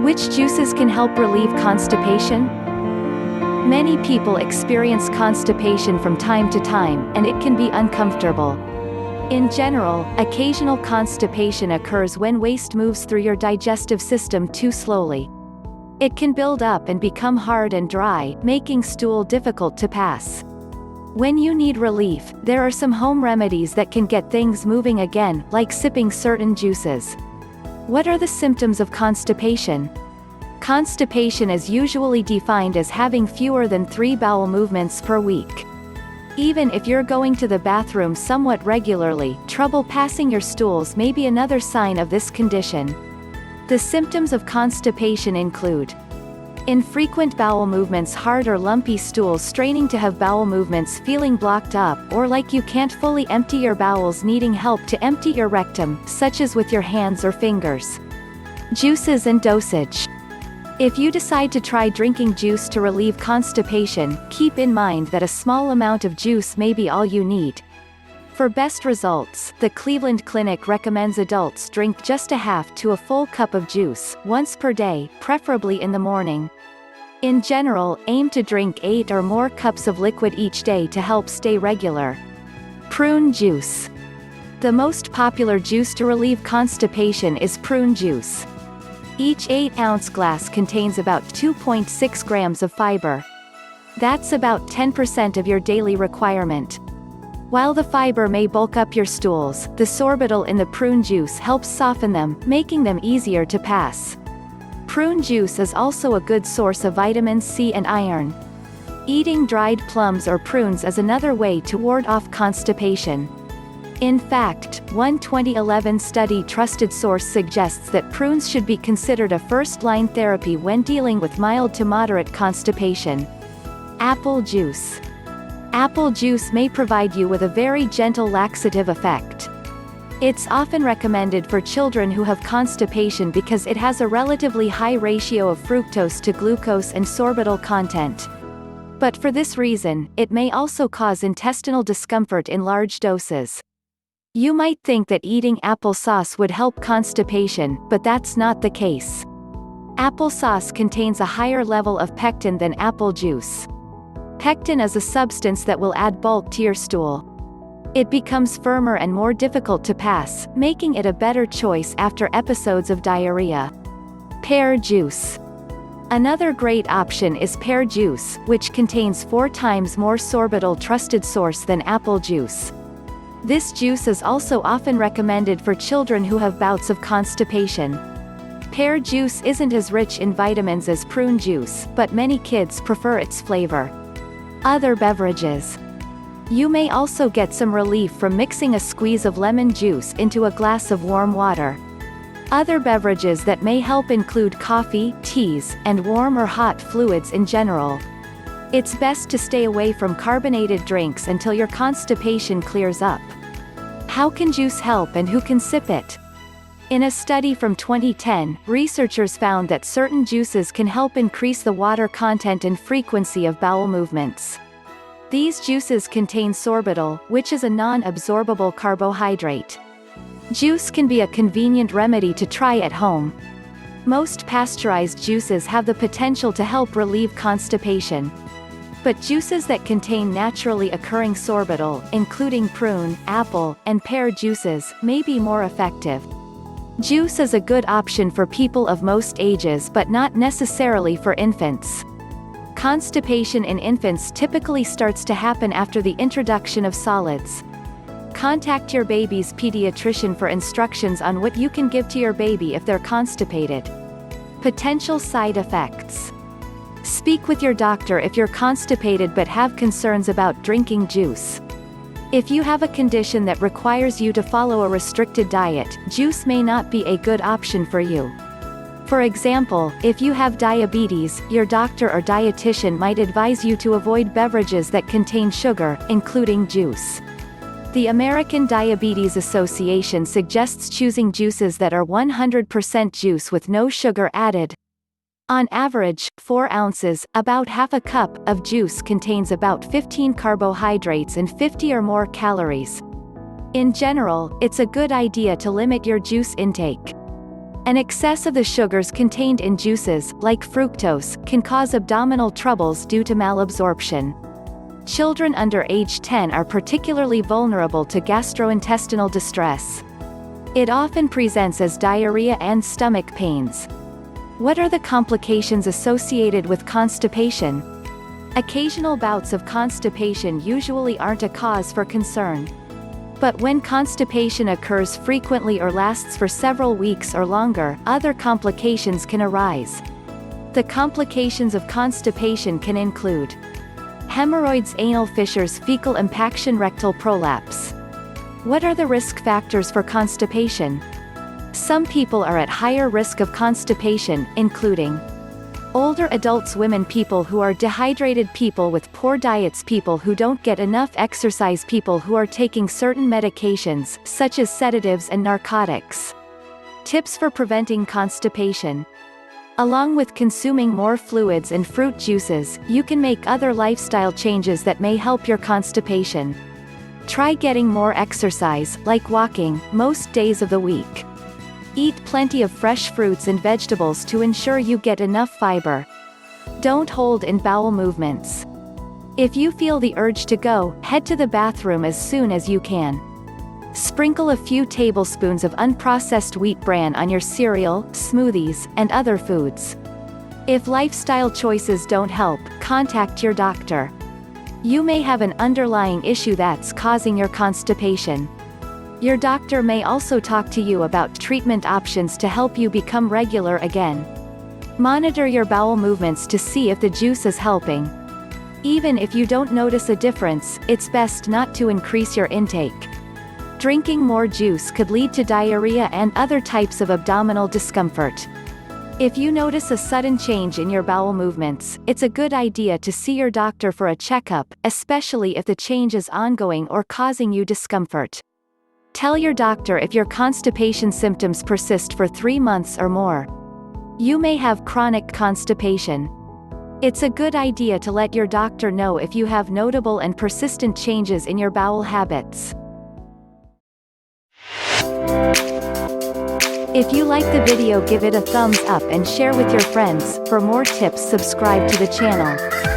Which juices can help relieve constipation? Many people experience constipation from time to time, and it can be uncomfortable. In general, occasional constipation occurs when waste moves through your digestive system too slowly. It can build up and become hard and dry, making stool difficult to pass. When you need relief, there are some home remedies that can get things moving again, like sipping certain juices. What are the symptoms of constipation? Constipation is usually defined as having fewer than 3 bowel movements per week. Even if you're going to the bathroom somewhat regularly, trouble passing your stools may be another sign of this condition. The symptoms of constipation include infrequent bowel movements, hard or lumpy stools, straining to have bowel movements, feeling blocked up or like you can't fully empty your bowels, needing help to empty your rectum, such as with your hands or fingers. Juices and dosage. If you decide to try drinking juice to relieve constipation, keep in mind that a small amount of juice may be all you need. For best results, the Cleveland Clinic recommends adults drink just a half to a full cup of juice, once per day, preferably in the morning. In general, aim to drink 8 or more cups of liquid each day to help stay regular. Prune juice. The most popular juice to relieve constipation is prune juice. Each 8-ounce glass contains about 2.6 grams of fiber. That's about 10% of your daily requirement. While the fiber may bulk up your stools, the sorbitol in the prune juice helps soften them, making them easier to pass. Prune juice is also a good source of vitamin C and iron. Eating dried plums or prunes is another way to ward off constipation. In fact, one 2011 study trusted source suggests that prunes should be considered a first-line therapy when dealing with mild to moderate constipation. Apple juice. Apple juice may provide you with a very gentle laxative effect. It's often recommended for children who have constipation because it has a relatively high ratio of fructose to glucose and sorbitol content. But for this reason, it may also cause intestinal discomfort in large doses. You might think that eating applesauce would help constipation, but that's not the case. Applesauce contains a higher level of pectin than apple juice. Pectin is a substance that will add bulk to your stool. It becomes firmer and more difficult to pass, making it a better choice after episodes of diarrhea. Pear juice. Another great option is pear juice, which contains 4 times more sorbitol, trusted source, than apple juice. This juice is also often recommended for children who have bouts of constipation. Pear juice isn't as rich in vitamins as prune juice, but many kids prefer its flavor. Other beverages. You may also get some relief from mixing a squeeze of lemon juice into a glass of warm water. Other beverages that may help include coffee, teas, and warm or hot fluids in general. It's best to stay away from carbonated drinks until your constipation clears up. How can juice help and who can sip it? In a study from 2010, researchers found that certain juices can help increase the water content and frequency of bowel movements. These juices contain sorbitol, which is a non-absorbable carbohydrate. Juice can be a convenient remedy to try at home. Most pasteurized juices have the potential to help relieve constipation. But juices that contain naturally occurring sorbitol, including prune, apple, and pear juices, may be more effective. Juice is a good option for people of most ages but not necessarily for infants. Constipation in infants typically starts to happen after the introduction of solids. Contact your baby's pediatrician for instructions on what you can give to your baby if they're constipated. Potential side effects. Speak with your doctor if you're constipated but have concerns about drinking juice. If you have a condition that requires you to follow a restricted diet, juice may not be a good option for you. For example, if you have diabetes, your doctor or dietitian might advise you to avoid beverages that contain sugar, including juice. The American Diabetes Association suggests choosing juices that are 100% juice with no sugar added. On average, 4 ounces, about half a cup, of juice contains about 15 carbohydrates and 50 or more calories. In general, it's a good idea to limit your juice intake. An excess of the sugars contained in juices, like fructose, can cause abdominal troubles due to malabsorption. Children under age 10 are particularly vulnerable to gastrointestinal distress. It often presents as diarrhea and stomach pains. What are the complications associated with constipation? Occasional bouts of constipation usually aren't a cause for concern. But when constipation occurs frequently or lasts for several weeks or longer, other complications can arise. The complications of constipation can include hemorrhoids, anal fissures, fecal impaction, rectal prolapse. What are the risk factors for constipation? Some people are at higher risk of constipation, including older adults, women, people who are dehydrated, people with poor diets, people who don't get enough exercise, people who are taking certain medications, such as sedatives and narcotics. Tips for preventing constipation. Along with consuming more fluids and fruit juices, you can make other lifestyle changes that may help your constipation. Try getting more exercise, like walking, most days of the week. Eat plenty of fresh fruits and vegetables to ensure you get enough fiber. Don't hold in bowel movements. If you feel the urge to go, head to the bathroom as soon as you can. Sprinkle a few tablespoons of unprocessed wheat bran on your cereal, smoothies, and other foods. If lifestyle choices don't help, contact your doctor. You may have an underlying issue that's causing your constipation. Your doctor may also talk to you about treatment options to help you become regular again. Monitor your bowel movements to see if the juice is helping. Even if you don't notice a difference, it's best not to increase your intake. Drinking more juice could lead to diarrhea and other types of abdominal discomfort. If you notice a sudden change in your bowel movements, it's a good idea to see your doctor for a checkup, especially if the change is ongoing or causing you discomfort. Tell your doctor if your constipation symptoms persist for 3 months or more. You may have chronic constipation. It's a good idea to let your doctor know if you have notable and persistent changes in your bowel habits. If you like the video, give it a thumbs up and share with your friends. For more tips, subscribe to the channel.